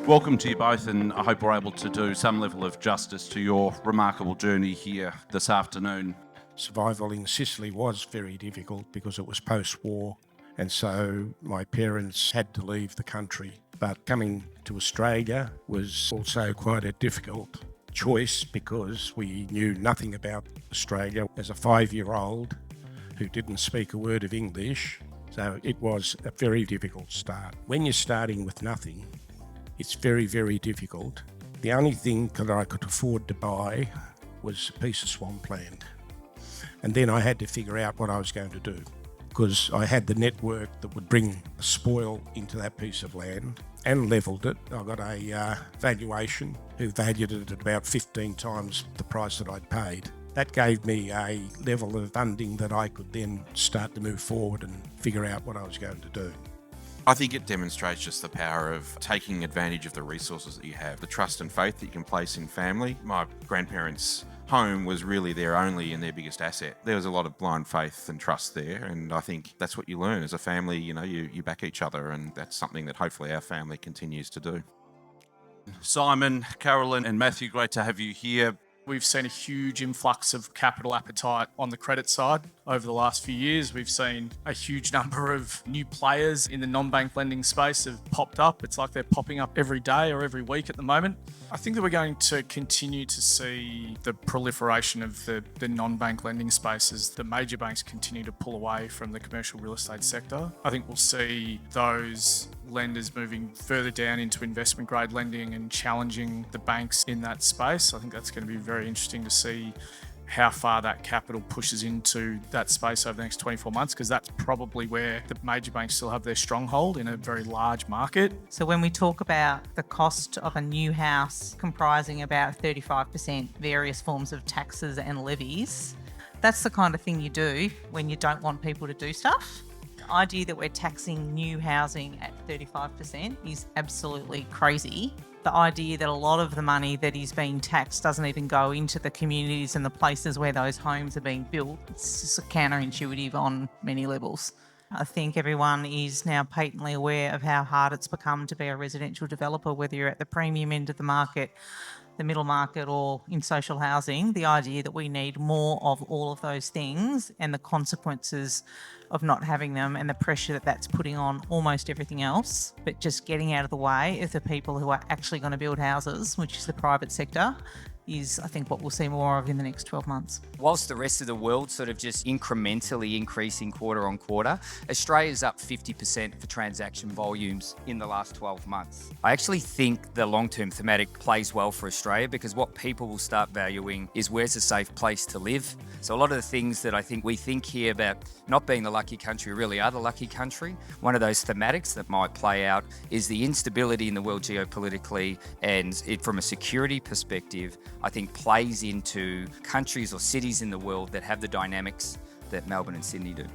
Welcome to you both, and I hope we're able to do some level of justice to your remarkable journey here this afternoon. Survival in Sicily was very difficult because it was post-war, and so my parents had to leave the country. But coming to Australia was also quite a difficult choice because we knew nothing about Australia as a 5-year-old who didn't speak a word of English. So it was a very difficult start. When you're starting with nothing, it's very, very difficult. The only thing that I could afford to buy was a piece of swampland. And then I had to figure out what I was going to do because I had the network that would bring spoil into that piece of land and levelled it. I got a valuation who valued it at about 15 times the price that I'd paid. That gave me a level of funding that I could then start to move forward and figure out what I was going to do. I think it demonstrates just the power of taking advantage of the resources that you have, the trust and faith that you can place in family. My grandparents' home was really their only and their biggest asset. There was a lot of blind faith and trust there, and I think that's what you learn as a family. You back each other, and that's something that hopefully our family continues to do. Simon, Carolyn and Matthew, great to have you here. We've seen a huge influx of capital appetite on the credit side over the last few years. We've seen a huge number of new players in the non-bank lending space have popped up. It's like they're popping up every day or every week at the moment. I think that we're going to continue to see the proliferation of the non-bank lending space as the major banks continue to pull away from the commercial real estate sector. I think we'll see those lenders moving further down into investment grade lending and challenging the banks in that space. I think that's going to be very interesting to see how far that capital pushes into that space over the next 24 months, because that's probably where the major banks still have their stronghold in a very large market. So when we talk about the cost of a new house comprising about 35% various forms of taxes and levies, that's the kind of thing you do when you don't want people to do stuff. The idea that we're taxing new housing at 35% is absolutely crazy. The idea that a lot of the money that is being taxed doesn't even go into the communities and the places where those homes are being built, it's just counterintuitive on many levels. I think everyone is now patently aware of how hard it's become to be a residential developer, whether you're at the premium end of the market, the middle market or in social housing. The idea that we need more of all of those things and the consequences of not having them and the pressure that that's putting on almost everything else, but just getting out of the way of the people who are actually going to build houses, which is the private sector, is I think what we'll see more of in the next 12 months. Whilst the rest of the world sort of just incrementally increasing quarter on quarter, Australia's up 50% for transaction volumes in the last 12 months. I actually think the long-term thematic plays well for Australia because what people will start valuing is where's a safe place to live. So a lot of the things that I think we think here about not being the lucky country really are the lucky country. One of those thematics that might play out is the instability in the world geopolitically, and it from a security perspective I think plays into countries or cities in the world that have the dynamics that Melbourne and Sydney do.